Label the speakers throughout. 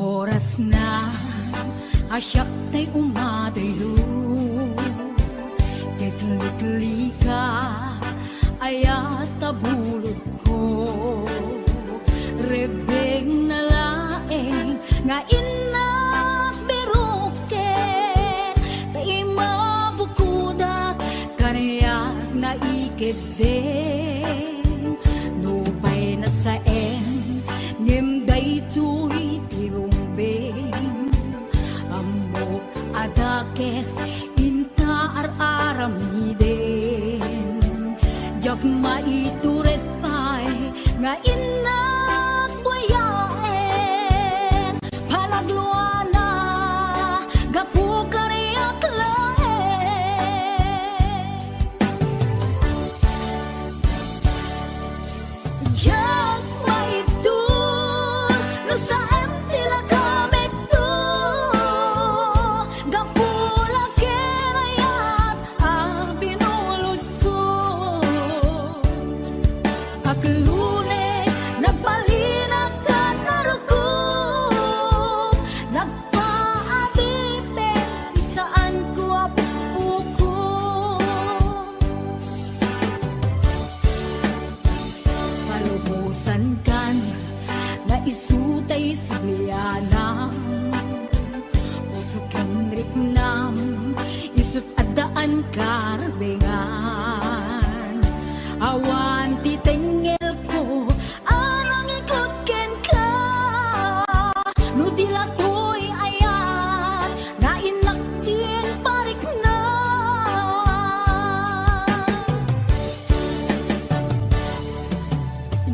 Speaker 1: Oras na asyak ta'y umadayo, titli ka ayat tabulod ko, rebeng na laeng nga inak biruken, ta'y mabukudak kanayak na ikeden, nupay na saen ngimday tuy tirumbeng, amok adakes inta ar-aramiden, jak maituret pay nga inak buyaen, palagluana gapu kariyak laen, jak maitur no saan tila kamekto, gapu lake sublianam usok ken riknam isut addaan karbengan awan ti tengel ko anang ikot ken ka no dilatoy ayat na inaktin parik na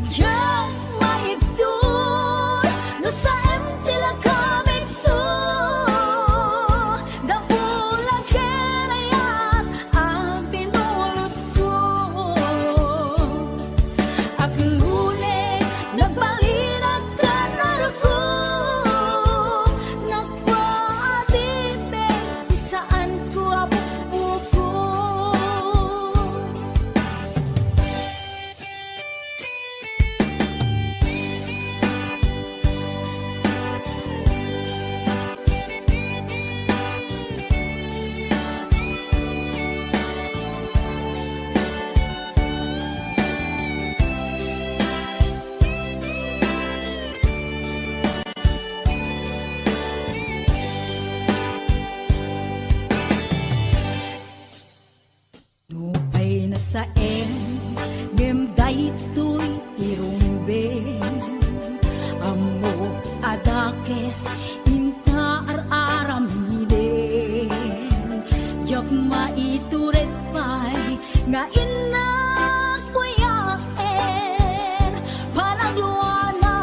Speaker 1: Diyan maibdol no sa emtila kamit to dapulang kenayat ang pinulot ko at lune nagbalinag ka naruko nagpaatipe isaan ko apupo Nupay na sa ngem daytoy irumben amo adakes inta aramiden jok maituret pay nga inak puyaen panagluana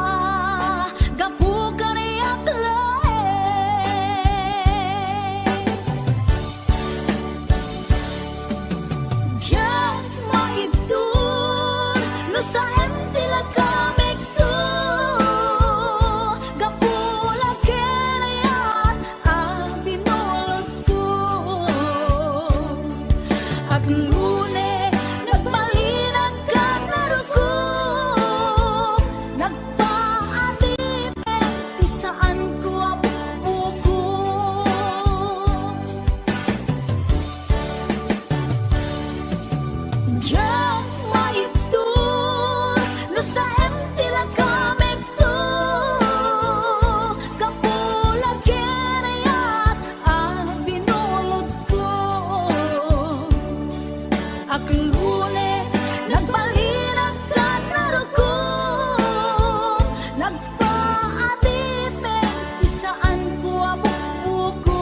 Speaker 1: gapu kaniyak laen Diyan maibdol no sa emtila kamit to gapula kenayat ang binulot ko at lune nagbalinag ka naruko nagpaatipe ti saan ko apupo Diyan maibdol no sa emtila kamit to kapulang kenayat ang binulot ko at lune nagbalinag ka naruko nagpaatipe isaan ko apupo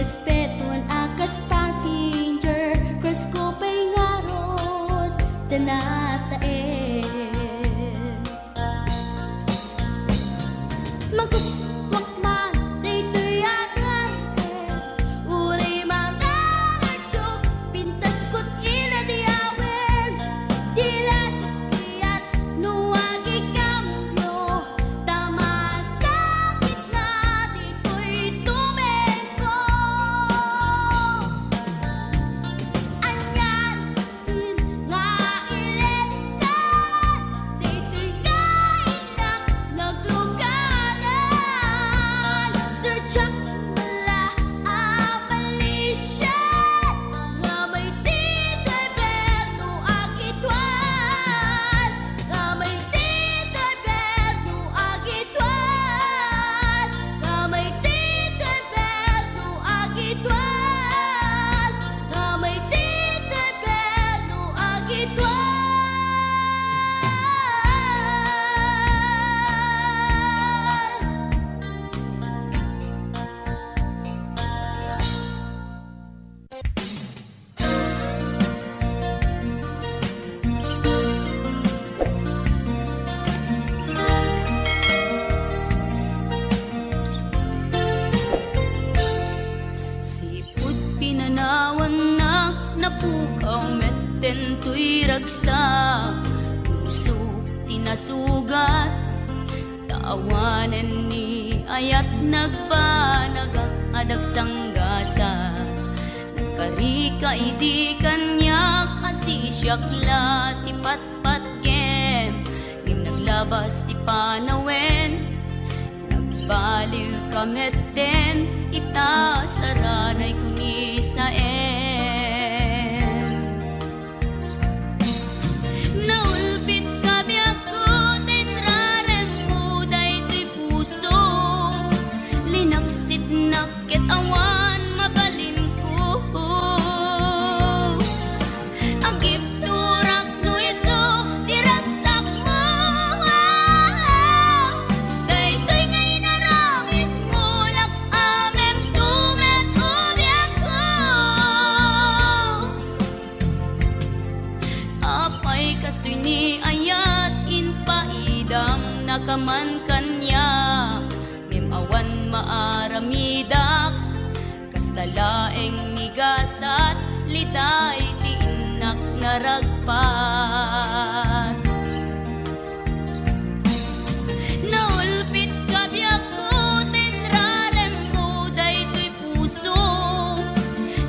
Speaker 1: respeton akas passenger, cross ko pa'y ngarot, tanatae. Magkuswak man, daytoy akan uray mangarajok, pintas ko't inadiawen, diladjok nuwagi kambyo, tama sakit na dito'y tumengko. Anyan din nga iletan, dito'y kainak nagluganan, dirtsak wala abalisyan, nga may tito'y berno agitwan, nga may tito'y berno agitwan, nga may tito'y berno agitwan, nga may tito'y berno agitwan.
Speaker 2: Sipud pinanawan na napukaw metten tuy ragsa, puso tinasugat, taawanan ni ayat nagpanagak adag sanggasa, nagkarika idi kanyak asisyakla ti patpat kem, ngim naglabas ti panawen, nagbaliw kametten, itasaranay kuni sa naulpit kami ako, tenrarem mo daytoy puso, linaksit nakit awan mabalin ko, agip turak no iso, diragsak mo, daytoy ngay naramit mo, lak amem tumet ubiak ko. Apay kastoy ni ayat inpaidam nakaman kanya, ngem awan maaramidak, kastalaeng nigasat, liday ti inak naragpat. Naulpit kabiyak ko, tenrarem mo daytoy puso,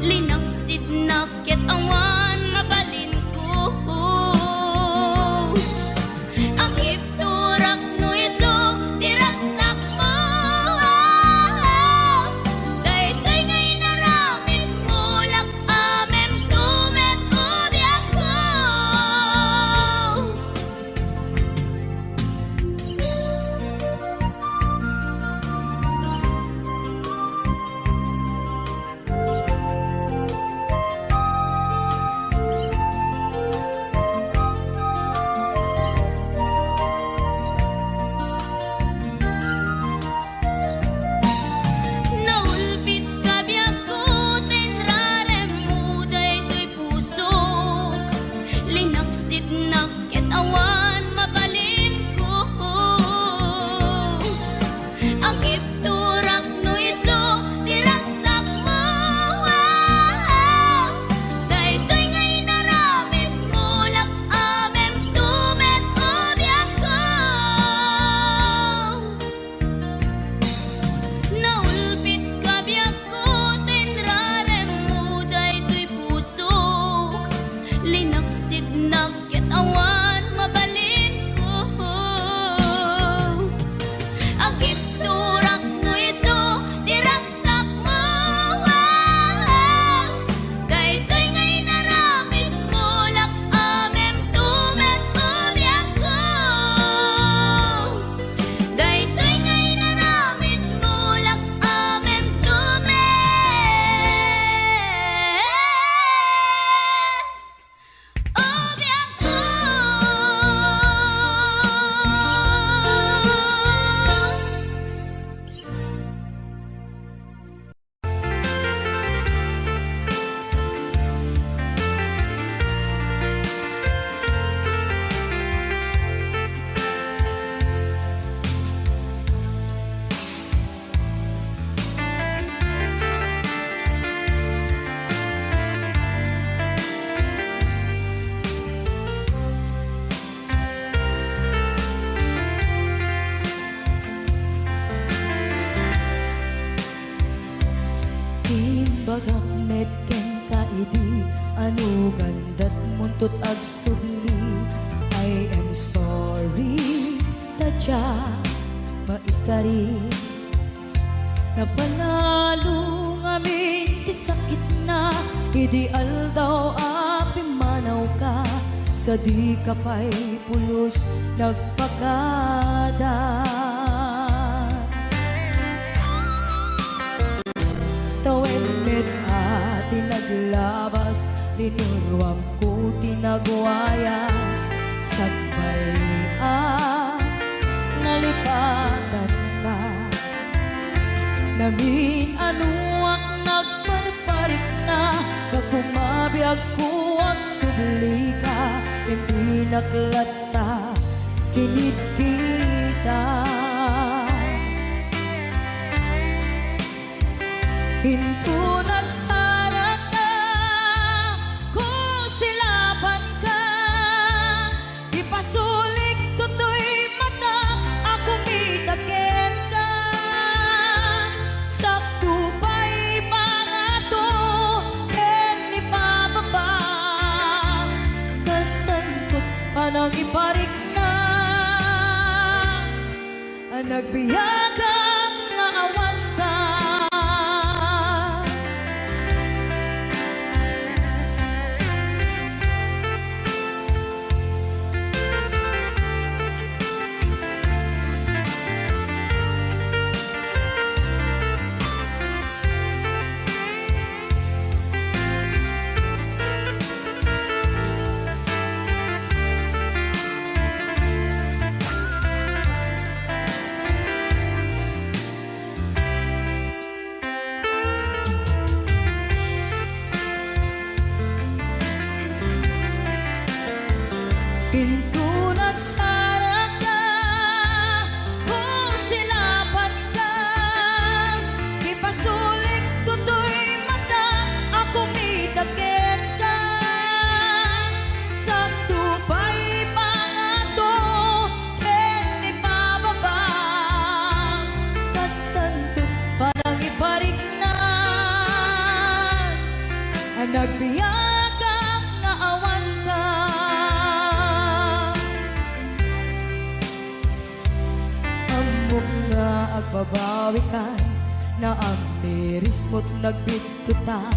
Speaker 2: linaksid nakit awan mabalin ko, agip turak no iso, diragsak mo, daytoy ngay naramit mo, lak amem tumet ubiak ko.
Speaker 3: bagak ken kaidi anu gandat muntut ag subli. I am sorry tadya maikari napanalo ngamin ti sakit na ideal daw api manaw ka sa di ka pa'y pulos nagpakada. Tawen med ati naglabas tinuruang ko tinagwayas sagbay nalipatan ka namin anuak nagparparik na nagpumabiyag ko ang subli ka hindi naklata kinit kita. Hinto nagsarap na kung silaban ka ipasulik tutoy mata ako mitaken ka sakto pa'y pangato ken ni pababa kastantot panang iparik na nagbiyagang naawan ka. Pinto nagsarap ka kung silapan ka ipasulik tutoy mata ako mitaken ka sakto pa'y pangato ken ipababa kastanto parang iparik na nagbiyagang naawan ka. Nga agbabawi ka na ang miris mo't nagbitutan.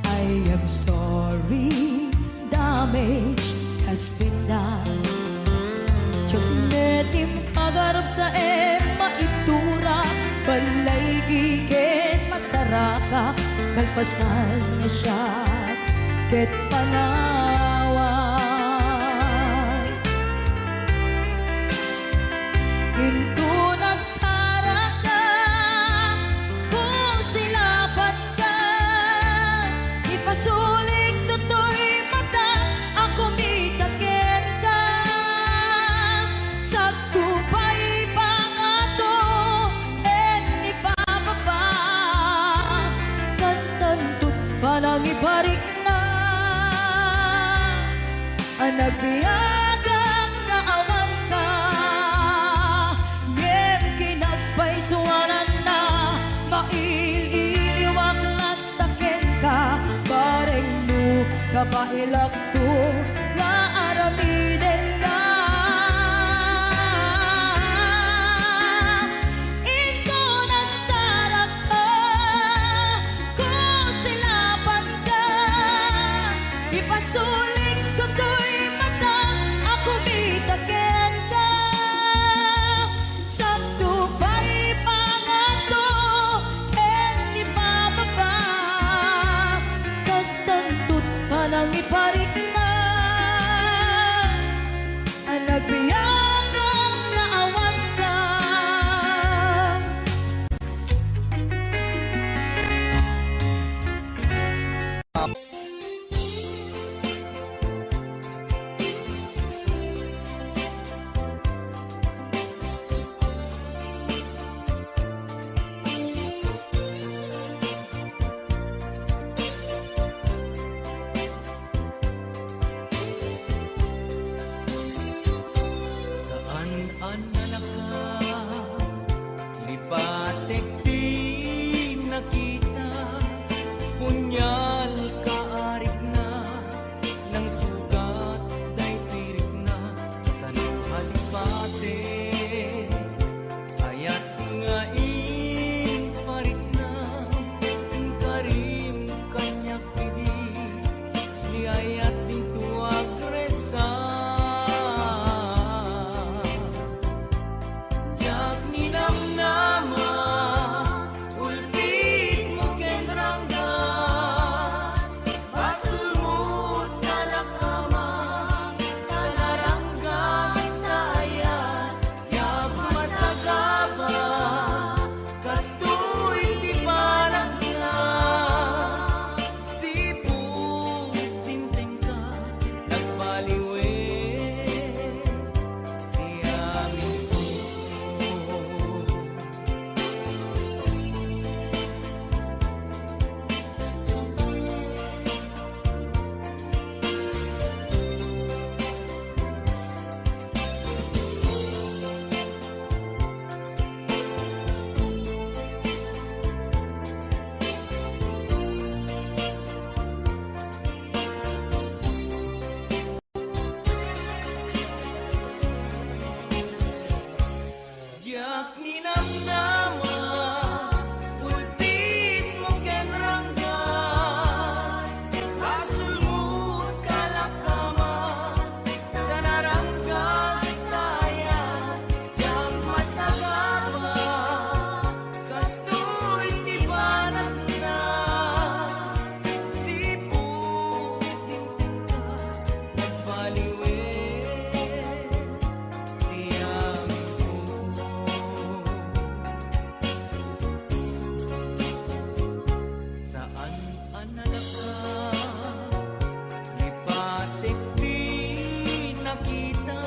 Speaker 3: I am sorry, damage has been done. Tiyagnetim pagarap sa maitura balay gigen masaraka kalpasan niya siya ket panawan. Hinto nagsarap ka kung silapan ka ipasulik tutoy mata ako mitaken ka sakto pa'y pangato ken ipababa kastantot panang iparik na nagbiyagang naawan ka. Suwanan na maililiwag lataken ka bareng mo kapailak to nga aramiden ka. Ito nagsarap ka kung silapan ka ipasulik tutoy mata ako mitaken ka sakto pa'y pangato ken ipababa kastantot panang iparik na
Speaker 4: Manalaka, lipatik di nakita,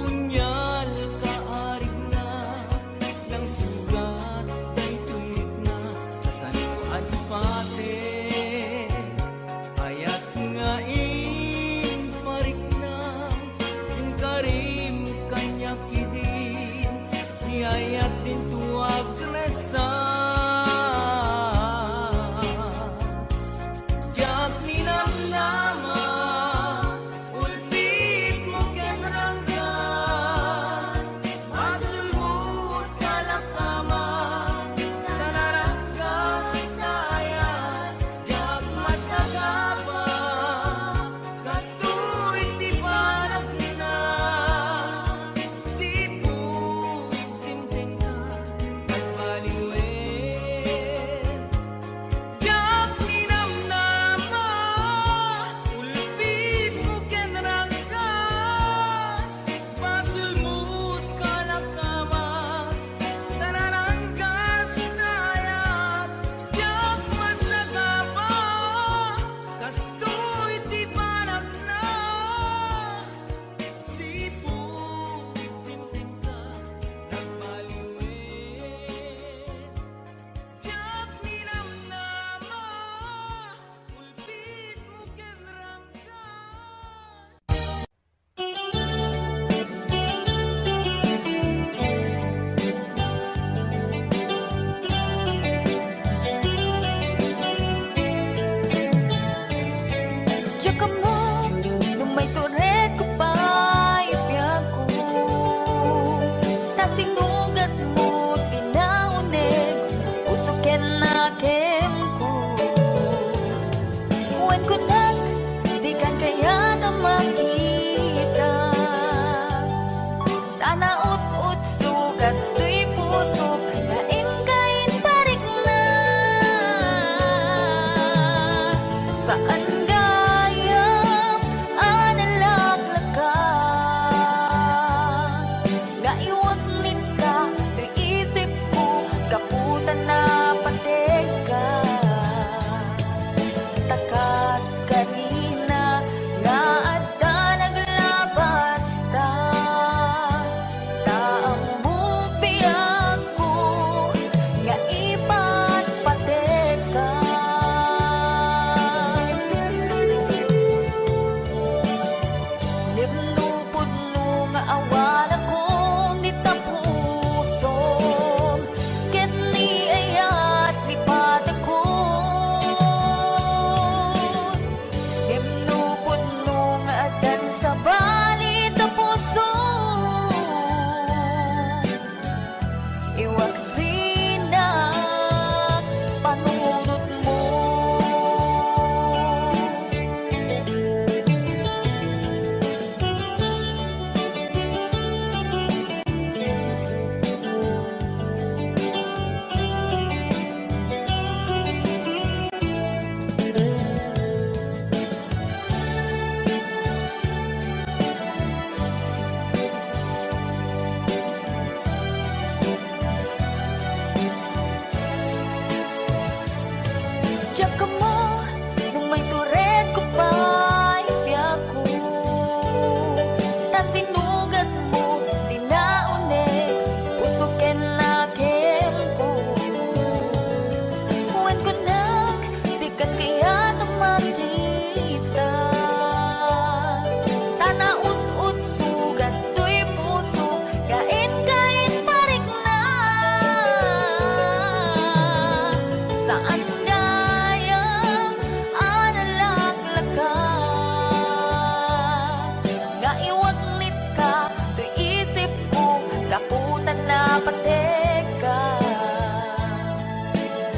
Speaker 4: punyal kaarig na, ng sugat ay tuig na, kasano adpate, ayat nga parik na, yung karim kanya kidin, niayat din tuwag resa.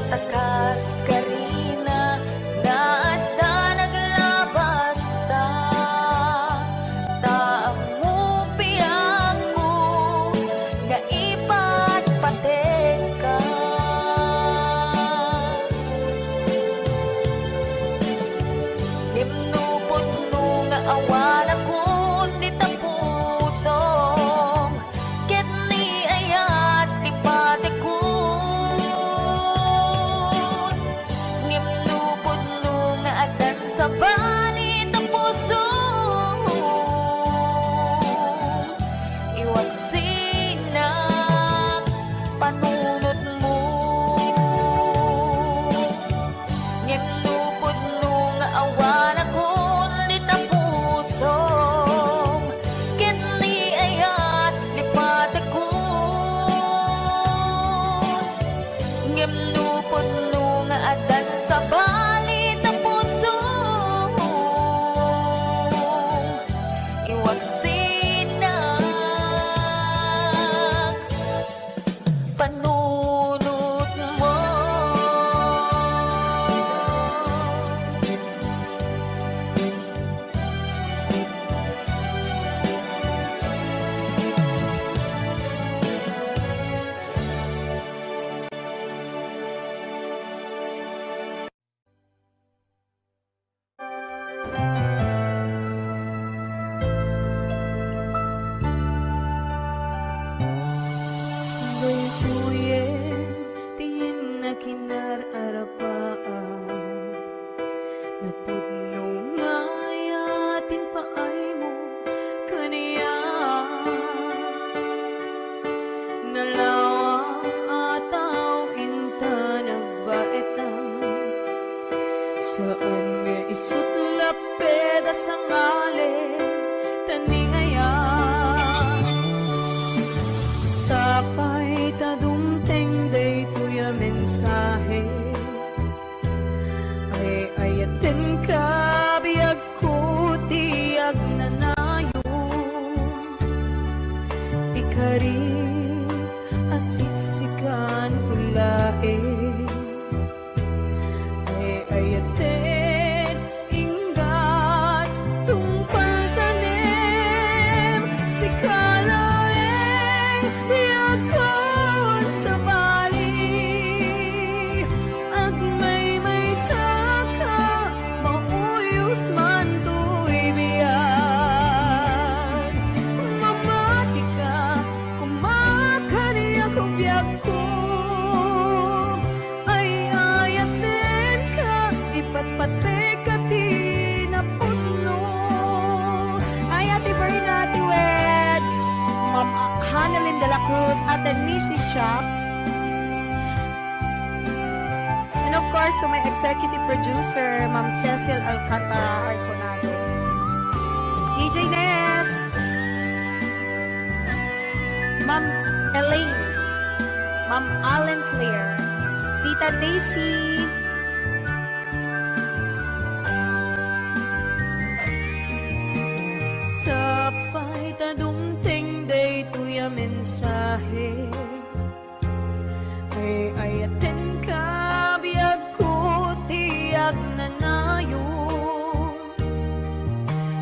Speaker 3: Takas karina na adda naglaban
Speaker 2: sa balit ang puso. Iwagsin na panunot mo. Ngem lupod nung awan ako di ta puso. Ket ni ayat lipat ako. Ngem lupod nung adan sa balit ang puso. Iwagsin na panunot mo.
Speaker 3: Baysuyen, tiin na kinararapaan. Napudno nga yatin paay mo kaniya. Nalawa ataw inta nagbaetan. Saan nga isut lapeda sa ngalen taningayan. Sapay tadumteng day tuya mensahe. Ay ayaten ka biyag ko tiyag nanayon. Ikari asiksikan kulae. Ay ayaten inggat tungpal tanim si kalaeng yakon sa bali. Agmay saka mauyos man to'y biyan. Mamati ka kumakariya kong biyak ko. Ay ayat din ka ipatpate ka tinapuno.
Speaker 5: Ay, Ate Berna, Ate Weds, Ma'am Hanalyn de la Cruz at the Nisi Shop. And of course, to my executive producer, Ma'am Cecil Alcantara Arconado. DJ Ness, Ma'am Elaine, Ma'am Allen Claire, Tita Daisy,
Speaker 3: Sapay tadumteng day tuya mensahe. Ay ayaten ka biyag ko tiyag nanayon.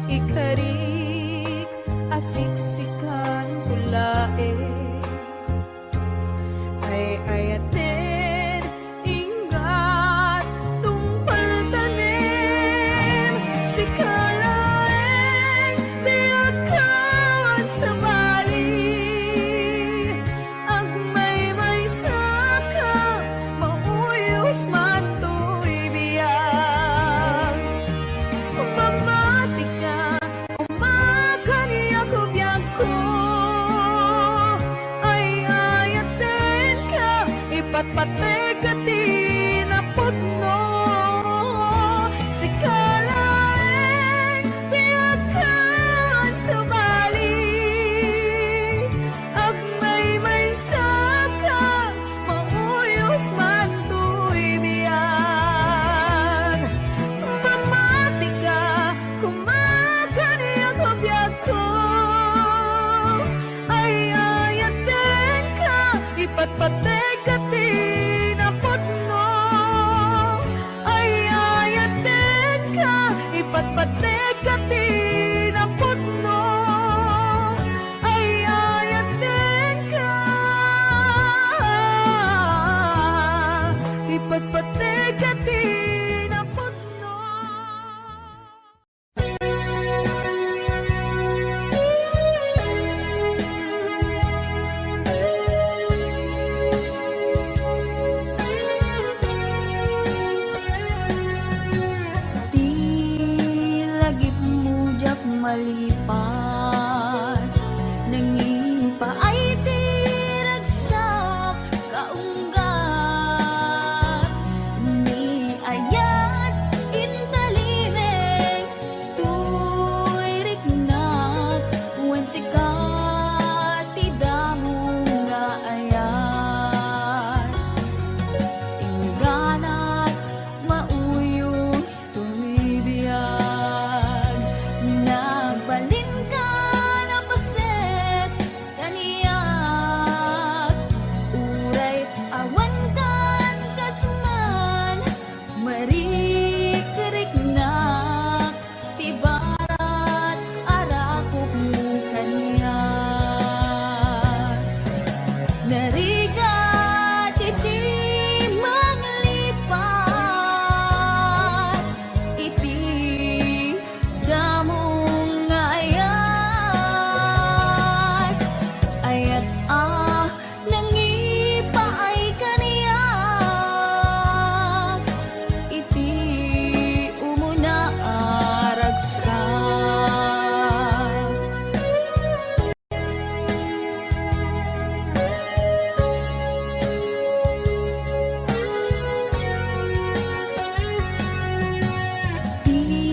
Speaker 3: Ikarik asiksikan kulae. Ay ayaten ingga malipat nangipa ay tiragsak kaunggat ni ayat intalimeng tuirik na wen sikat tidamo nga ayat ingganat mauyos tumibiyag nagbalin ka na paset kaniyak uray awan kan kasman marikerik na tibarat arakop mo kaniyak narigat iti maglipat iti damong nga ayat ayat nangipa ay kaniyak iti umuna aragsak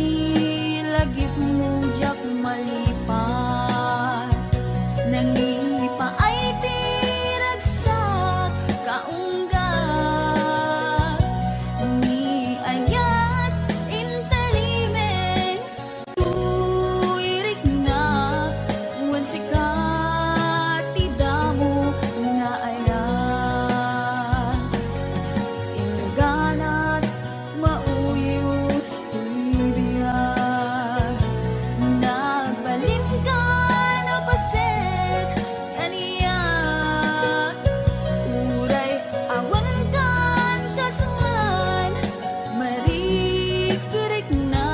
Speaker 3: ilagip mo jak malipat nangipa ay tiragsak kaunggat ni ayat intalimeng tuirik na wen sikat tidamo nga ayat ingganat mauyos tumibiyag nagbalin ka na paset kaniyak uray awan kan kasman marikerik na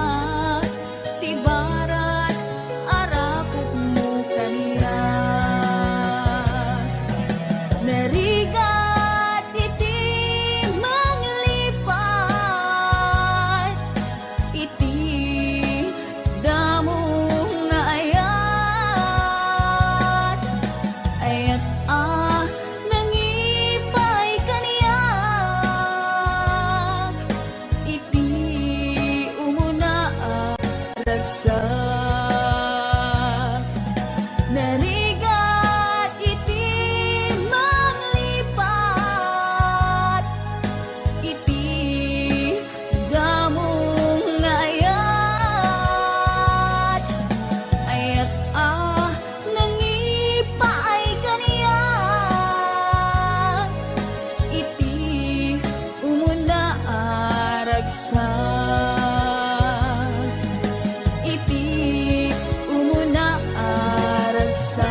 Speaker 3: tibarat arakop mo kaniyak narigat iti maglipat iti damong nga ayat ayat nangipay kaniyak iti umuna aragsak narigat iti maglipat iti damong nga ayat ayat nangipa ay kaniyak iti umuna aragsak iti umuna aragsak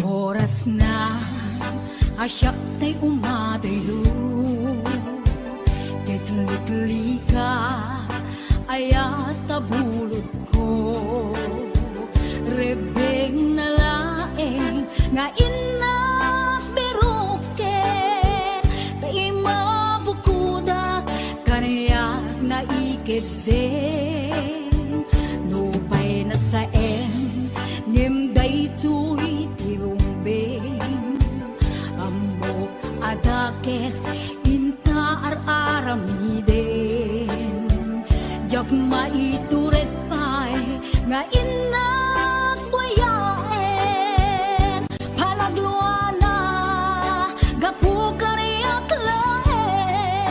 Speaker 3: oras na asyak tay umadayo Litli ka ayat tabulod ko rebeng na laeng nga inak beruken kay mabukuda kaniyak na ikeden nupay na saen nimday tuy tirumbeng amok adakes inta aramiden jak maituret pay nga inak buyaen palagluana gapu kariyak laen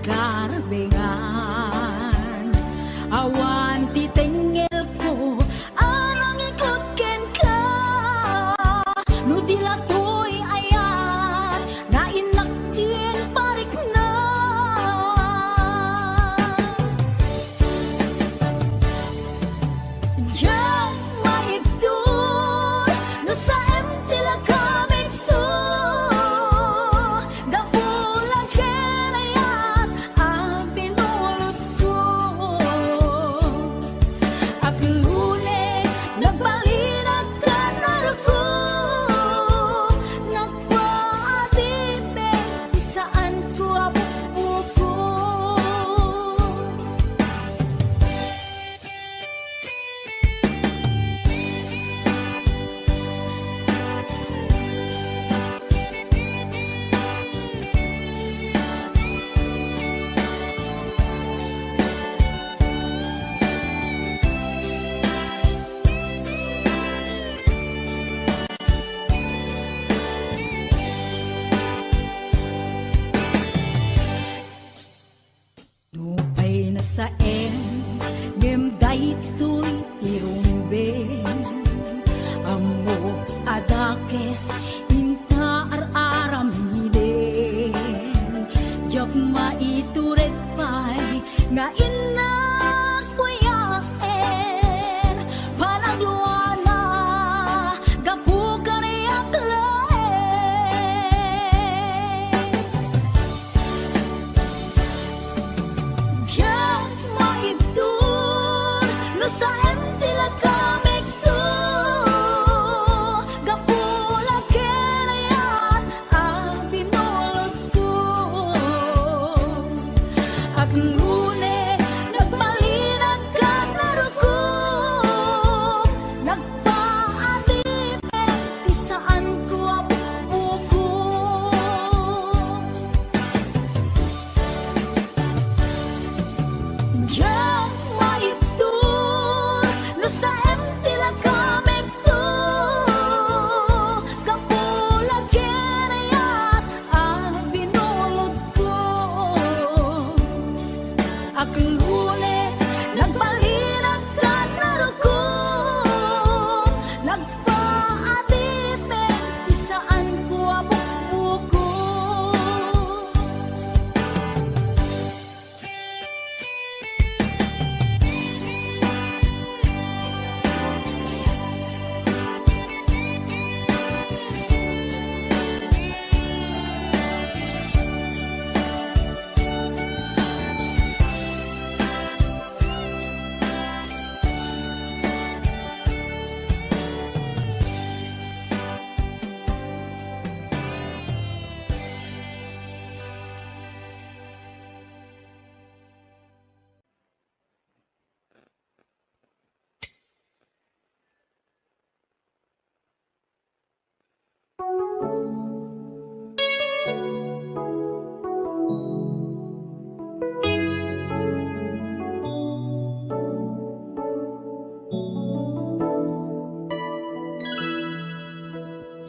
Speaker 3: karbengan. Awan titengel ko anang ikot ken ka, no dila to'y ayat na inaktin parik na. Diyan maibdol no sa emtila kaming to, gapulang ken ayat ang pinulot ko. Aglule nagbalinag ka naruko, nagpaadibe isaan ko apupuko. Nupay na sa ngem daytoy irumbeng, amo adakes inta araramiden. Diyak maituret pa'y nga inak puyaen, panagluana gapu kaniyak laen. Diyan maibdol no sa emtila kaming to, gapulang ken ayat ang pinulot ko. Aglune nagbalinag ka naruko, nagpaadibe ti saan ko apupuko. Diyan maibdol no sa emtila kaming to, gapulang ken ayat ang binulot ko. Aglule nagbalinag ka naruko, nagpaadibe ti saan ko apupuko.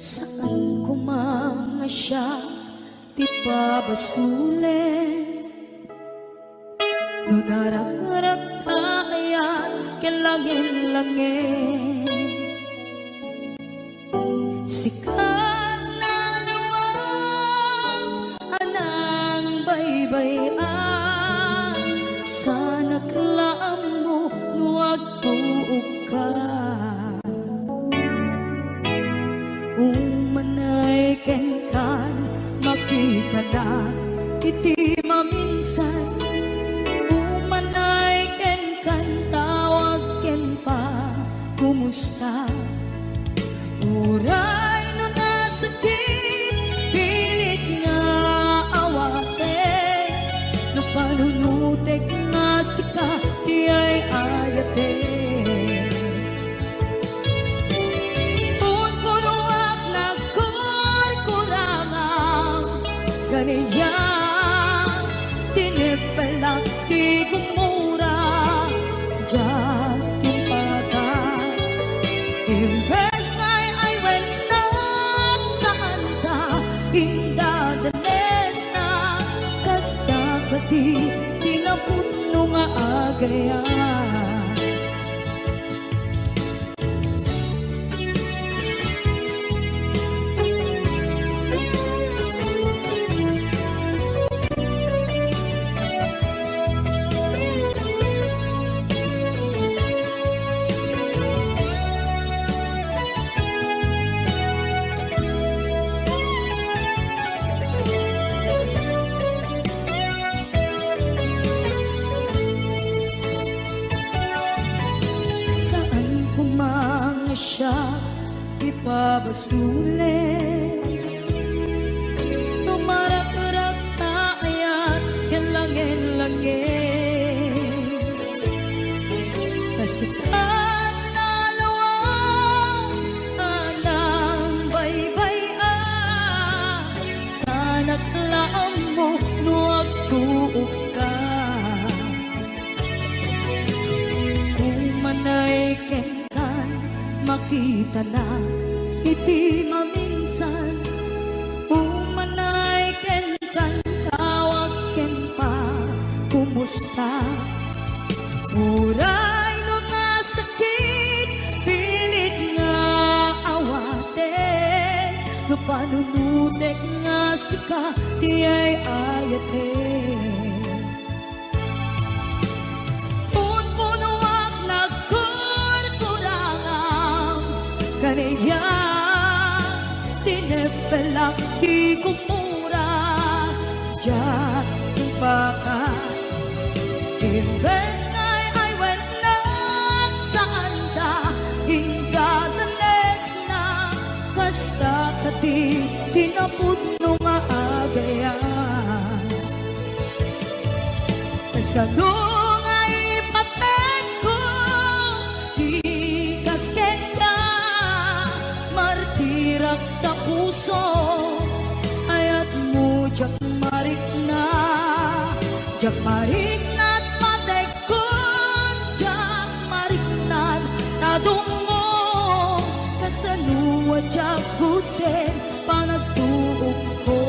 Speaker 3: Saan ko mga siya ti pabasulen, no darak-darak ayan kelangin-langin. Sikat na naman anang baybayan, sana klaam mo nuwag tuog ka. Umanay ken kan makita na iti maminsan, umanay ken kan tawag ken pa kumusta. Uray no nasakit pilit nga awate, no panunutek nga sika iyay ayate. Ganiya tinipala di gumura diyan timpata. Imbes ngay ay wenak saan ta indadanes na kasta pati nga agayan. Siya ipabasuli, tumarak-rak taayat yan langin-langin, kasikat na lawang anang baybay-an, sana't laam mo nuwag tuog ka, umanay ken makita na iti maminsan, umanay ken kan tawag ken pa kumusta, uray no nga sakit pilit nga awaten, no panunutek nga sika di ay ayaten. Kaniya tinepelak di kumura Diyan baka Imbes kay ay wenak saan da Ingadanes na Kasta kati tinapudno nga agayan Kasalong ay paten ko Di kasken ka Martirak na puso Ayat mo jak marik na Jak marik na't matekon Jak marik na't tadungo Kasaluwa jak kuten panagtuog ko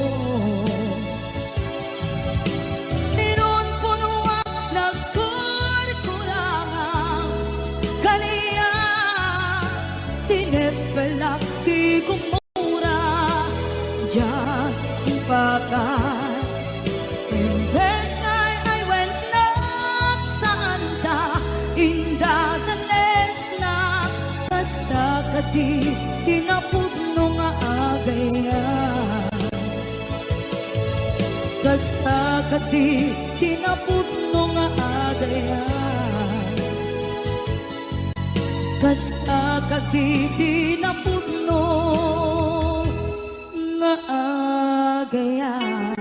Speaker 3: Ninon punuak nagkurkurangan Kaniya tinepelak di kumura Diyan ipakat Imbes ngay ay wenak saan da Indadanes na Basta kati tinapudno nga agayan Basta kati tinapudno nga agayan Basta kati tinapudno nga agayan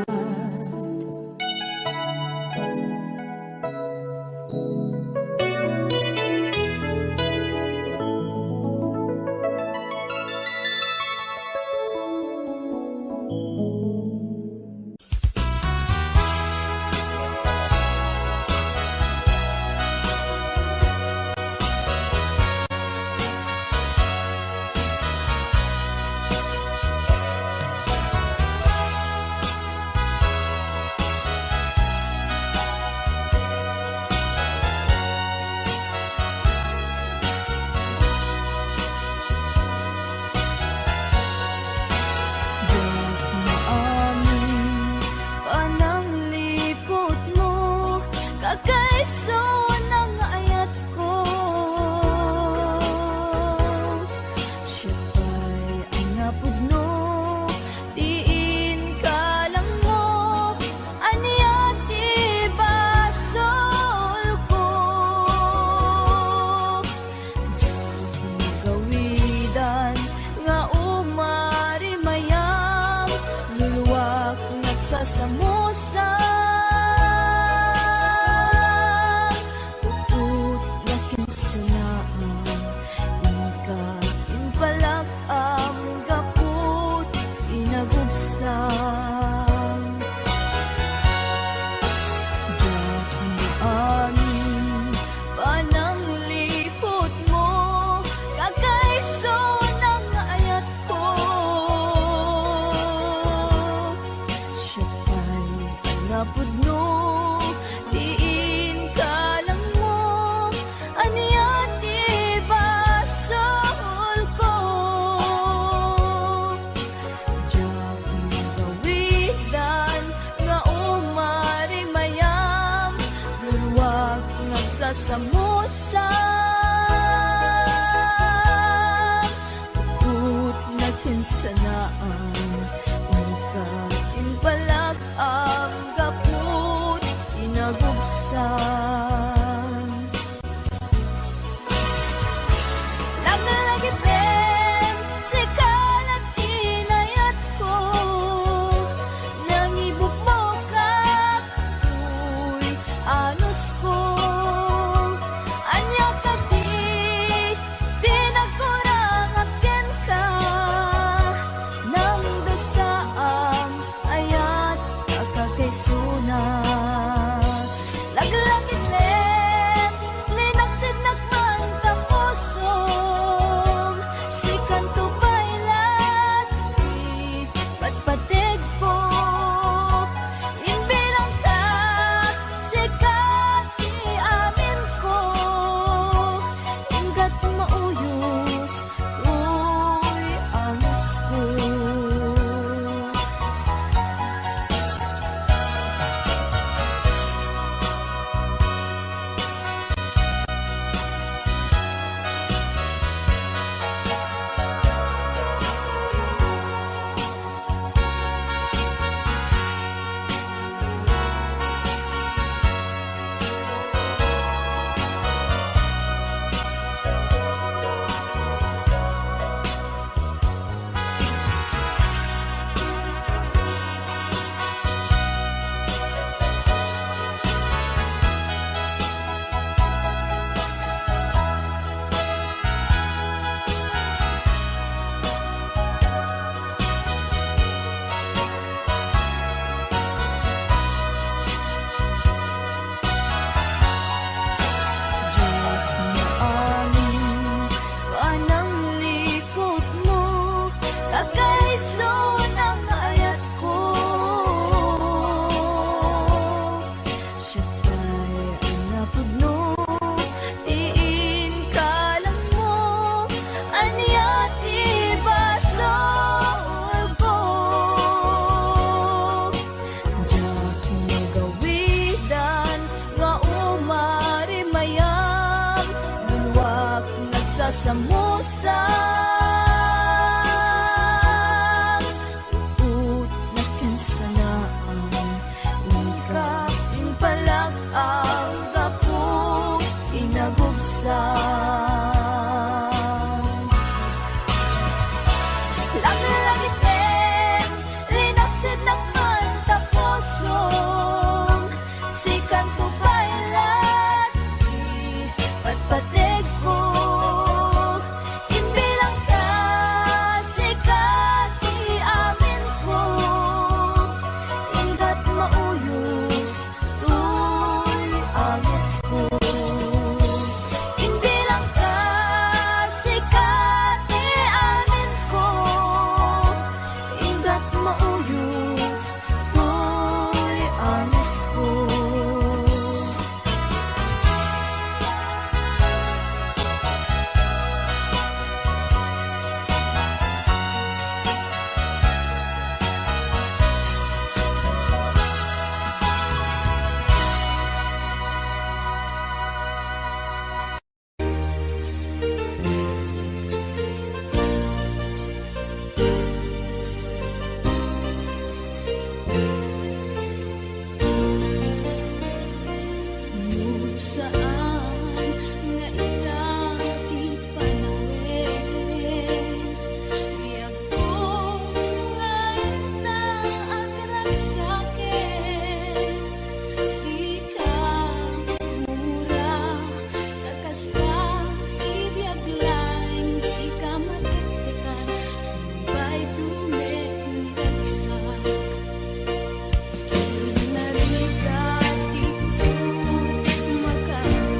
Speaker 3: nagsasamusang Put nagkinsanaan Ikatin palag ang gaput Inagubsan Naglagipin si kalat inayat ko Nangibog mo ka Uy, anos ko Anya ka di nagkurang akin ka Nang dasaam ayat kakakaisunan Laglangit len, linaksid nagman tapusong Sikan to bailat, di patpatig po Inbilang ka, sikat di amin ko Ingat mauyos, uy, angas ko Panang likod mo Kakaiso ng ayat ko Siya pa'y ang napudno Tiin ka lang mo Anyat ibasol ko Diyak nagawidan Nga umari mayam Luwak nagsasamusang Put nagkinsanaan Ikatin palag ang gapu Inagubsan Langit-langitin Linaksid nagman tapusong Sikan ko bailat Di patpatig ko Inbilang ka, sikat di amin ko Ingat mauyos, uy, angas ko Inbilang ka, sikat di amin ko Ingat mauyos, uy, angas ko Saan nga itati panawin Biyag ko nga itaagrak sa'kin Di ka mura Kakasta ibiyag laing Di ka matiktikan Sumbay tumeknagsak Kinarigati sa magkakaroon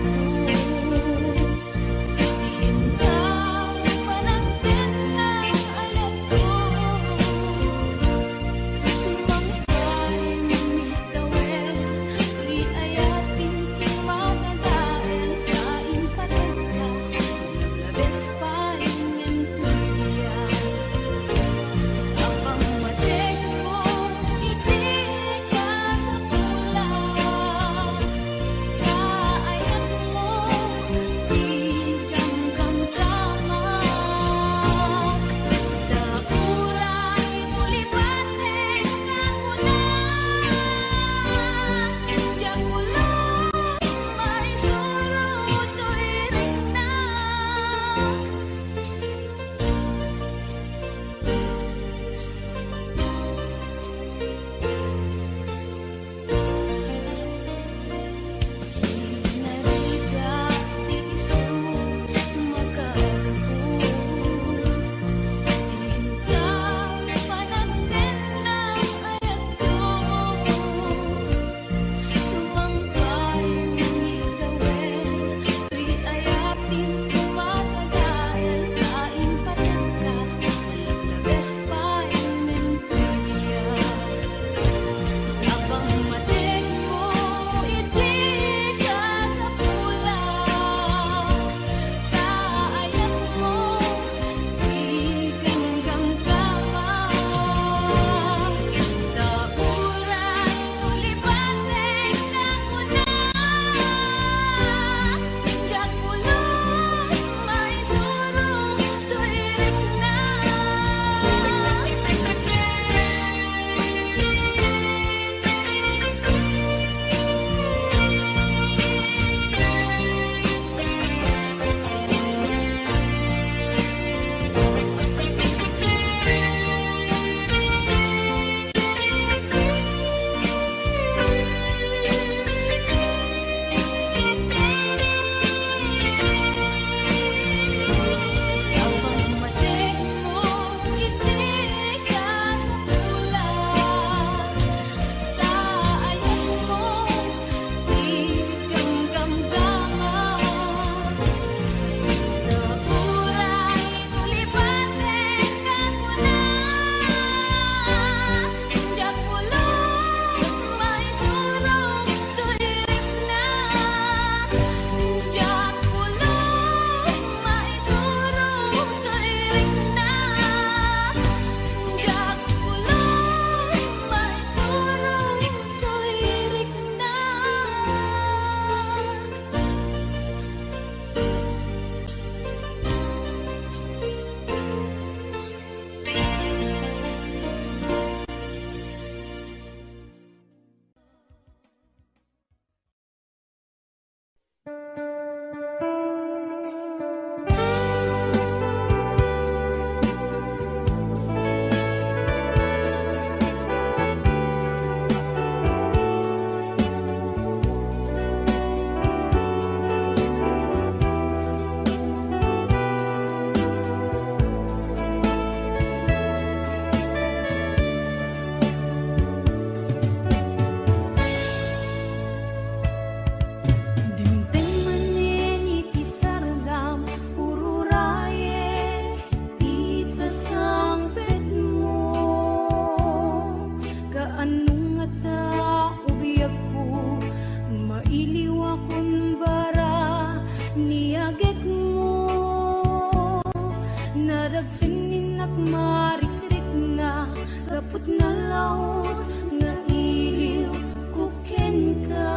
Speaker 3: marikrik na kaput na laos nga iliw kuken ka.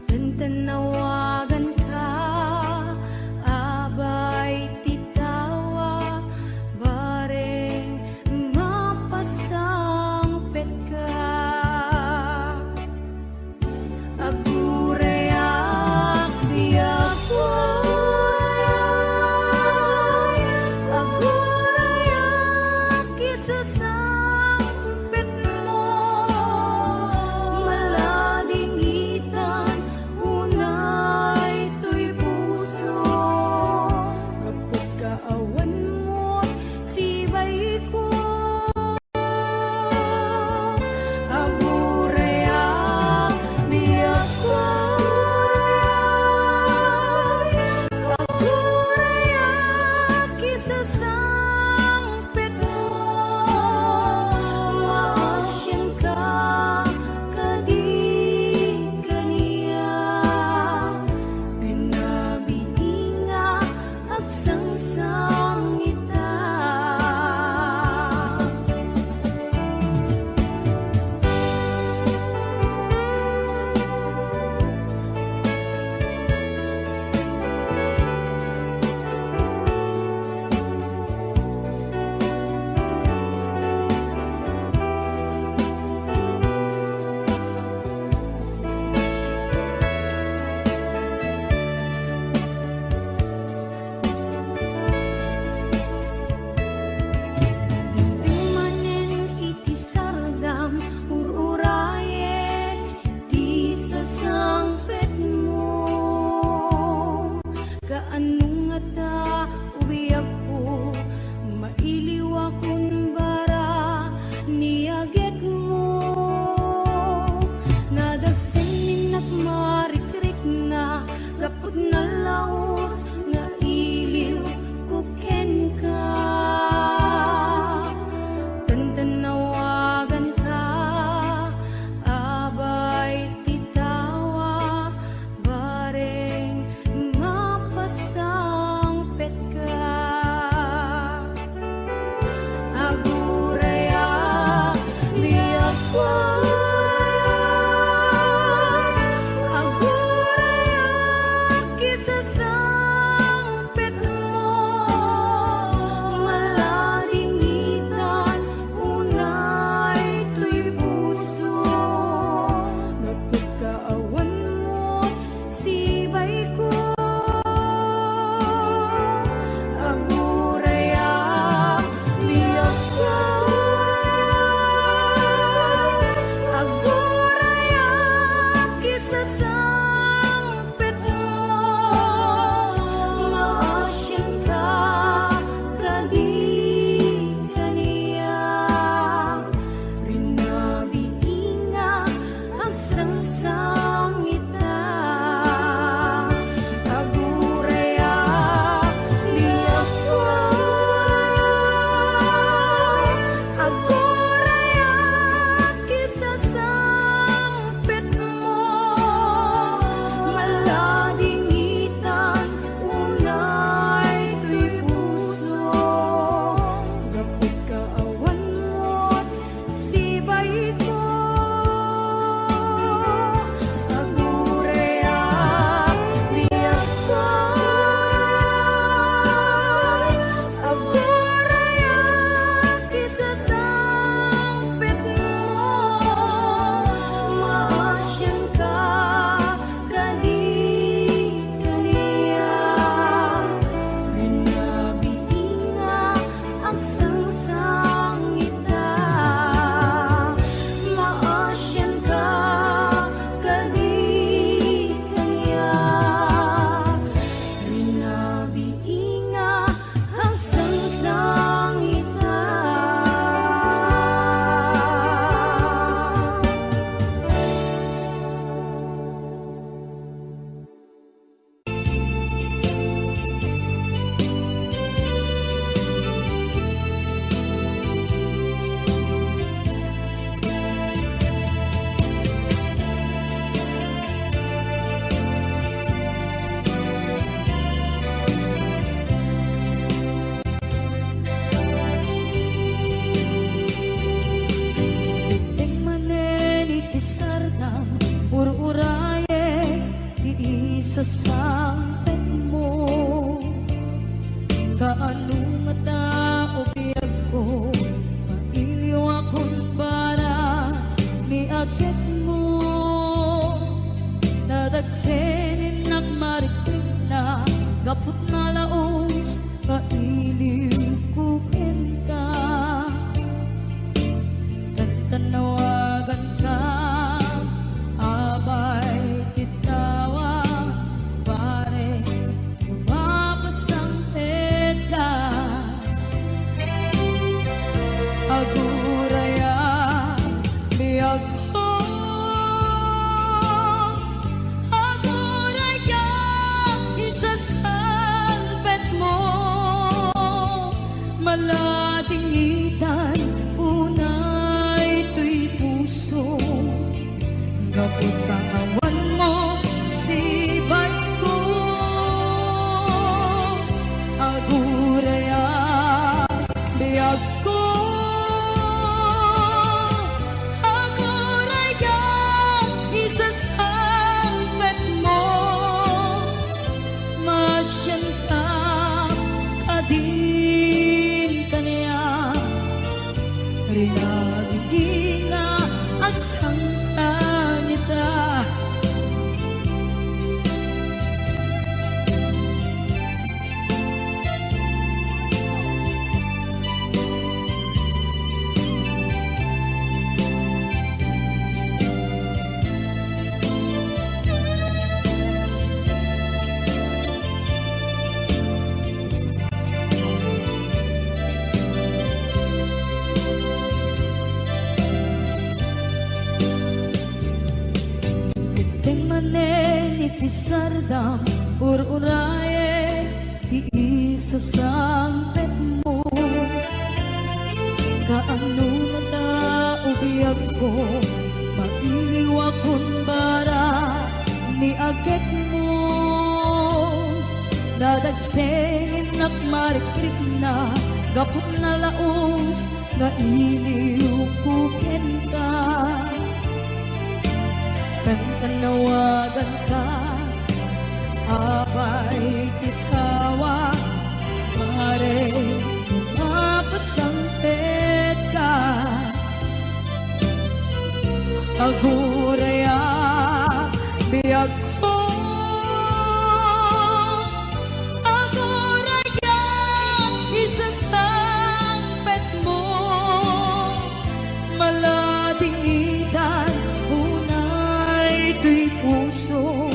Speaker 3: Tantanawagan ka, abay titawa, bareng mapasangpet ka. Agurayak biyakway, agurayak isasangpet mo, maladingitan unay to'y puso, kapag kaawan mo't sibay ko. Agurayak biyakway, agurayak isasangpet mo, maasyan ka kadi kaniya, binabiinga agsangsangita. Manen iti sardam ururaye di sasangpet mo, kaanong nga ta uwiyak ko, mailiw akong bara niyaget mo, nadagsanin at marikrik na kapag nalaos nga iliw kuken ka. Tantanawagan ka, abay titawa, bareng mapasangpet ka. Agurayak biyakway, agurayak isasangpet mo, maladingitan unay to'y puso, kapag kaawan mo't sibay ko. Agurayak biyakway, agurayak isasangpet mo, maasyan ka kadi kaniya, binabiinga agsangsangita. Agurayak biyakway, agurayak isasangpet mo, sangpet mo. Kaano nga tao biyag ko, mailiw akong para ni agit mo. Nadagsenin at maritig na, gapot na laos, kailiw ko kenta. Tanawagan ka, abay titawa, pare, lumapasangpet ka. Aguraya, biyag ko, aguraya, isasangpet mo. Malatingitan, unay to'y puso. Kaputawan mo si bay ko. Aguraya, biyag ko. Aguraya, isasangpet mo. Masyan ka, kadin ka niya. Rinagiging na at sangsanita. Pisardam, ur-uraye, iisasangpet mo. Kaano nga tao biyag ko, mailiw akong bara ni agit mo. Dadagsenin at marikrip na, gapot na laos, na iliw ko kenta. Tanawagan ka, abay titawa, pare, lumapasangpet ka. Aguraya, biyag ko. Aguraya, isasangpet mo. Malatingitan, ito'y puso.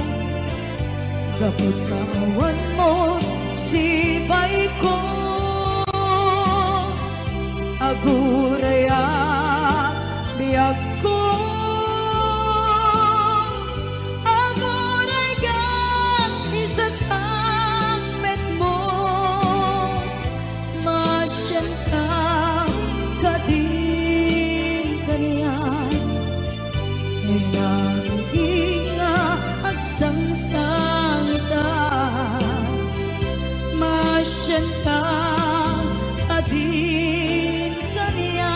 Speaker 3: Gapot kawan mo si bay ko. Aguraya, biyag ko. Aguraya, isasangpet mo. Masyan ka, kadin ka niya. Sangsangita, masyan ka, adin ka niya,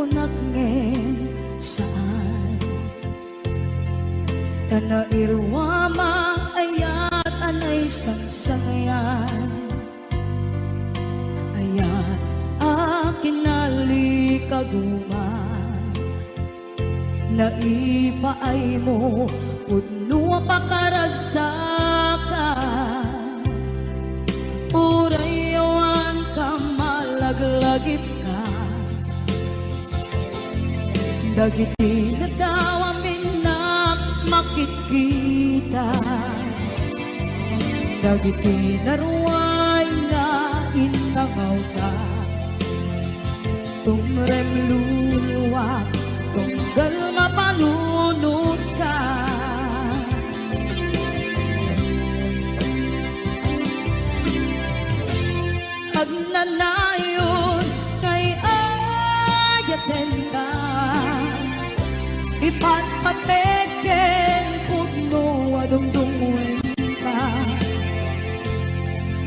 Speaker 3: kunagngem saan Tanairwama ayat anay sangsangayan Ayat akin nalikaguman Naipaay mo pudno pakaragsakan Urayawan ka malaglagip ka Dagiti na daw amin na makikita Dagiti na ruway na inangaw ka Tumrem luluwa tunggal mapalunod ka Agnanayon kay ayaten ka Ipatpateken pudno adungdungwen ka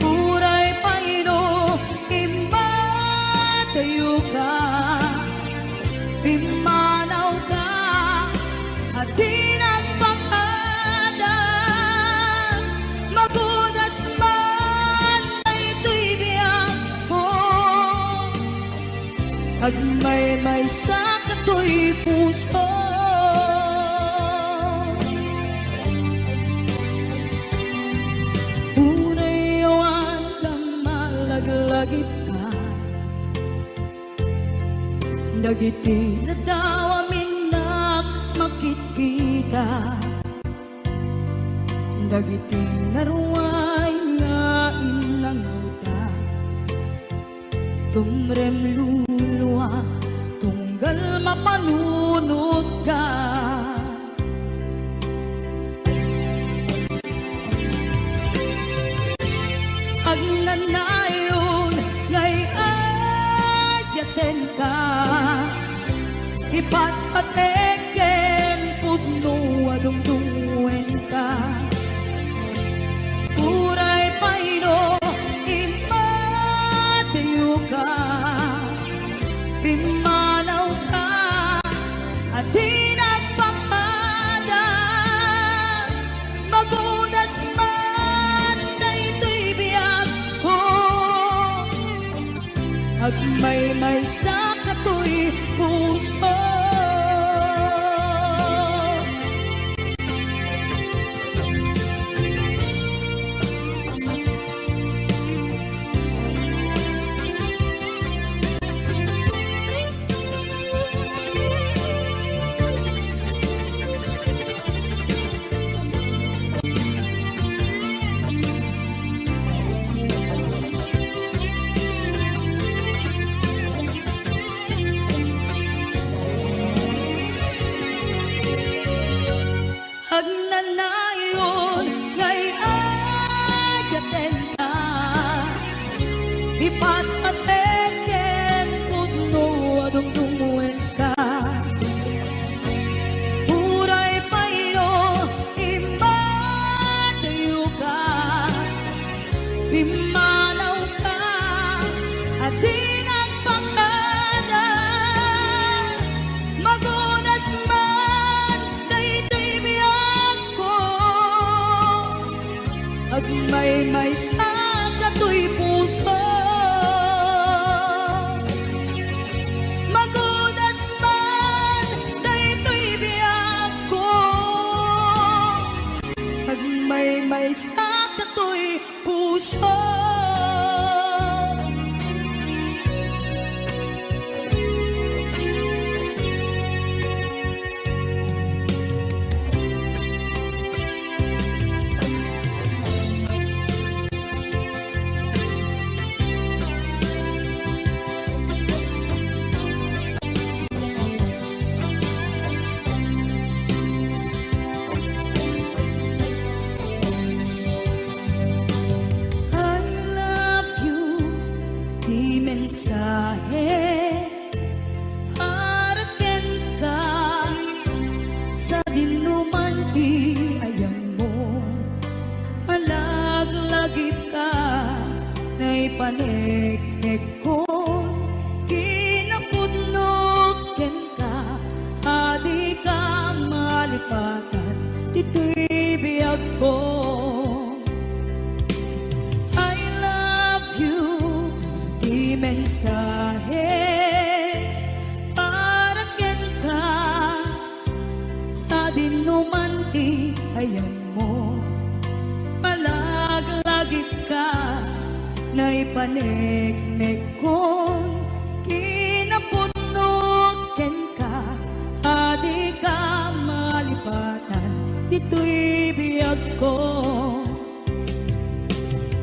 Speaker 3: Puray paino imbatayo ka Imanaw ka at di nagpakada Magudas man ay ito'y biyang ko Agmay-may sa kato'y puso Unayawan ka malaglagip ka Dagiti na daw amin na makikita Dagiti na ruway nga inanguta Tumrem luluwa tunggal mapanunod ka Agnanayon ngay ayaten ka Ipatpateken pudno adungdungwen ka Puray paino impatayo ka Pimanaw ka at di nagpapala Magudas man na ito'y biyag ko Agmay-may sa kato'y puso Agnanayon ngay ayaten ka Ipatpateken pudno adungdungwen ka Puray paino imbatayo ka Pimanaw ka at di nagpakada Magudas man daytoy biyag ko Agmay-may sa kato'y puso Magudas man daytoy biyag ko Agmay-may sa kato'y puso mensahe haraken ka sa dinuman ti ayang mo malaglagip ka na'y paneknek ko kinapudnog malipatan, dito'y biyag ko. I love you, di mensahe, para ken ka, sa dinuman ti ayan mo. Malaglagip ka, na ipanegnek kon, kinaputnot ken ka, adi ka malipatan, dito'y biyag ko.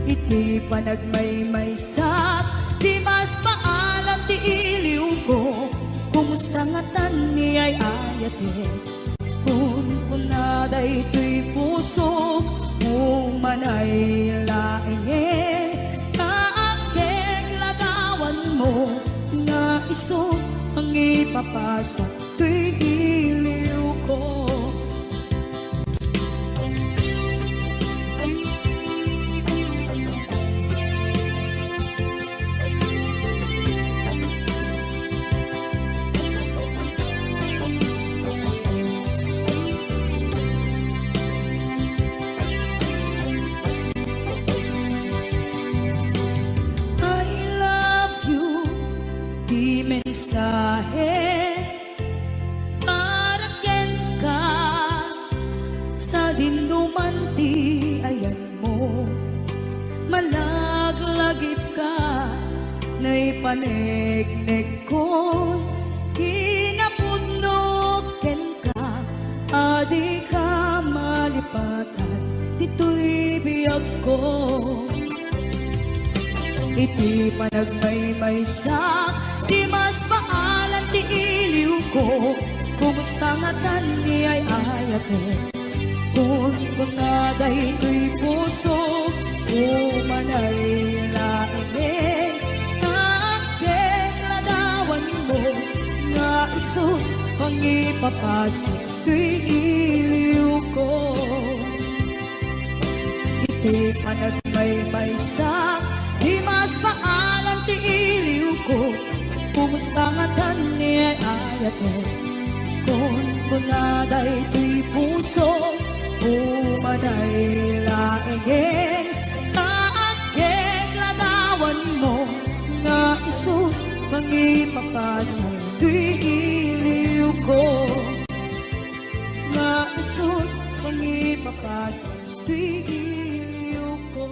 Speaker 3: Iti panagmaymaysak, di mas paalam ti iliw ko, kumusta nga tan ni ay ayate, kung kunaday ito'y puso, kung manay laenge, kaakeng lagawan mo, nga iso ang ipapasa, to'y iliw ko. Mensahe, para ken ka, sa dinuman ti ayan mo. Malaglagip ka, na ipanegnek ko, kinapudnot ken ka, adi ka malipatan, dito'y biyag ko. Iti panagmaymaysak, di mas paalan ti iliw ko, kumusta nga tan ni ay ayate, kung kunaday ito'y puso, umanay laenge, kaakeng ladawan mo, nga iso pang ipapasa, to'y iliw ko. Iti panagmaymaysak, di mas paalam ti iliw ko, kumusta nga tan ni ay ayate, kung kunaday ito'y puso, umanay laenge, kaakeng ladawan mo, nga iso pang ipapasa, to'y iliw ko. Nga iso pang ipapasa, to'y iliw ko.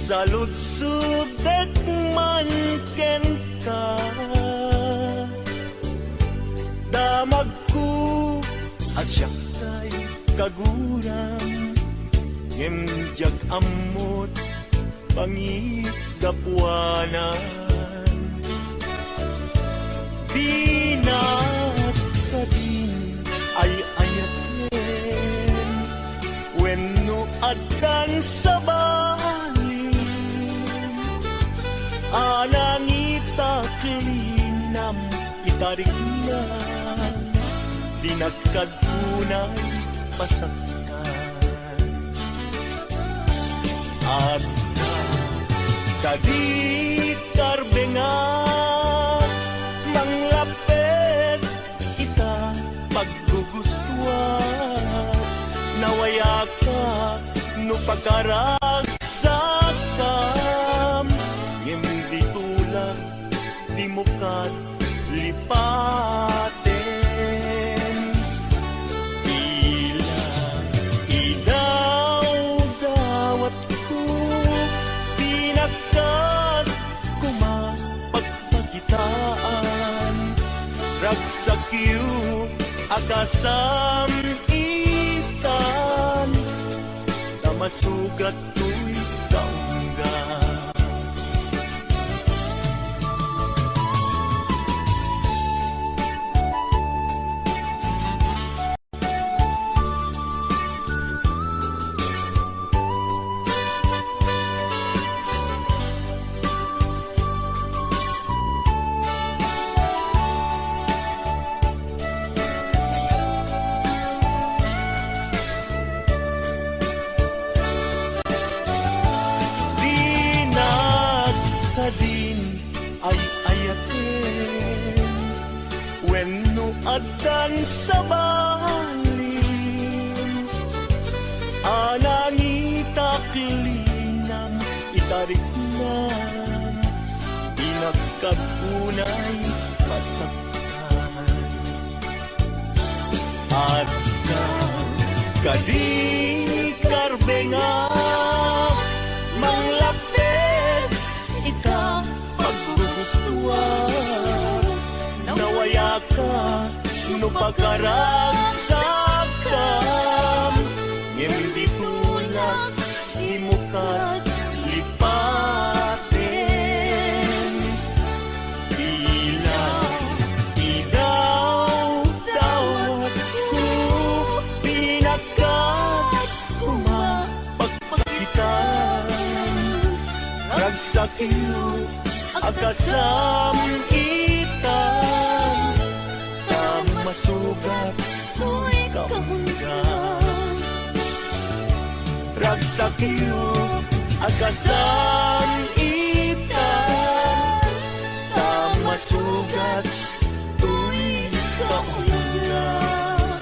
Speaker 4: Saludsubet man ken ka, damag ko asyak kay kaguram, ngem jag ammot pangigapwanan. Di na ka din ay ayaten, wenno addan sa anangita kelinam itarignan, dinagkadunay pasaktan. At kadit karbengan, manglapet ita paggugustuhan, nawaya ka no pagkaragsakam, hindi tulak di mo kat lipaten. Tila idaw-dawat ko, tinakat kumapagpagitaan, ragsakyo akasam itan, na masugat ko'y tangga. din ay ayaten wenno addan sa balin anangita klinam itariknan inagkagunay masaktan at kadi karbenga manglapit ita paggugustuhan nawaya ka no pagkaragsakam hindi tulak imukat lipaten ilang idaw-dawat ko pinakat kumapagpagitan ragsakiyo akasam itan masugat
Speaker 2: Ko'y kaundan
Speaker 4: ragsakiyo akasam itan masugat tuwing kaundan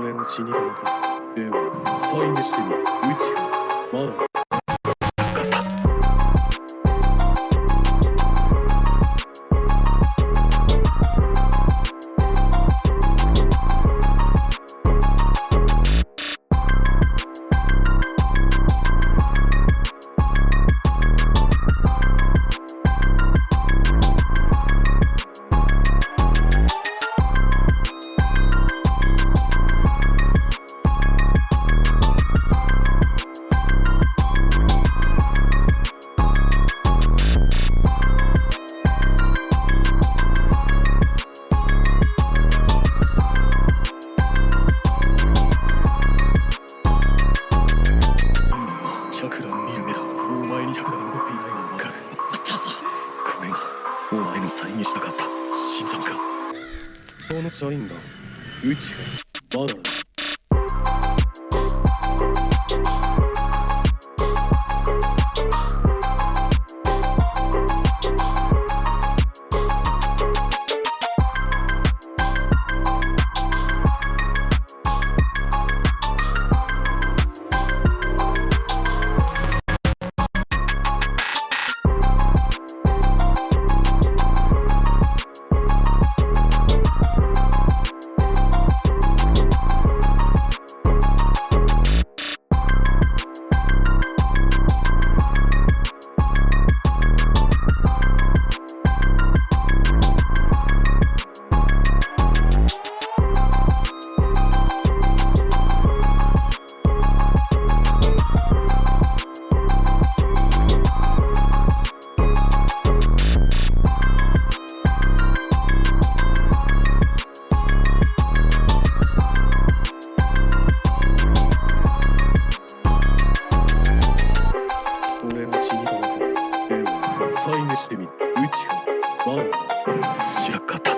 Speaker 4: 俺の死に様か。では再現してみる。宇宙まだチャクラを見る目だ。お前にチャクラが残っていないのがわかる。あったぞ。これがお前の再現したかった心臓か。そのシャリンガン宇宙まだだ。再現してみる。宇宙まだだ。知らんかった。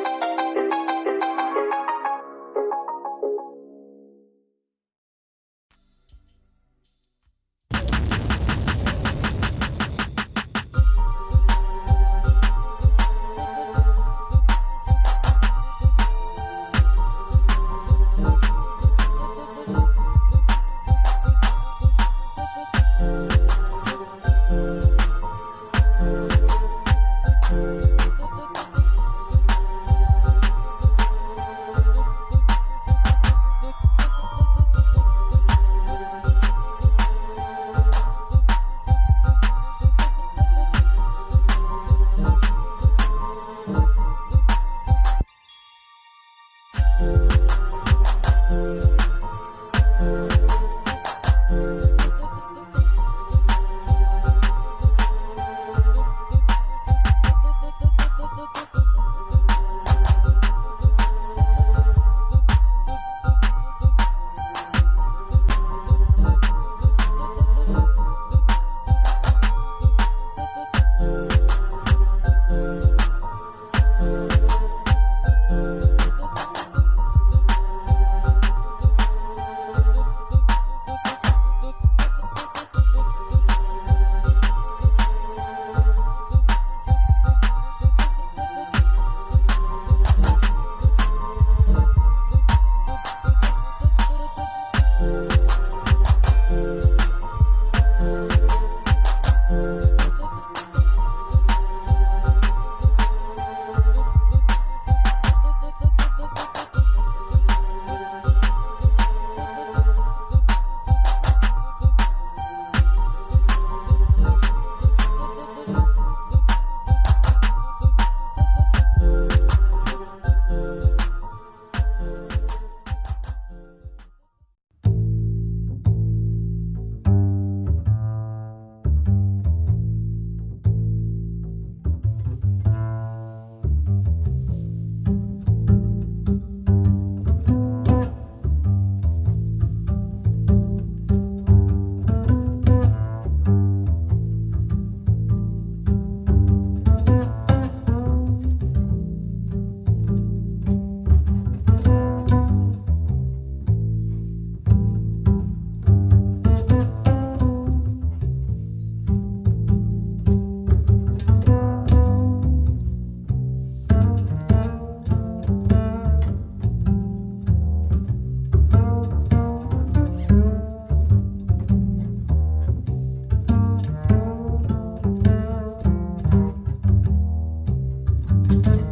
Speaker 3: Thank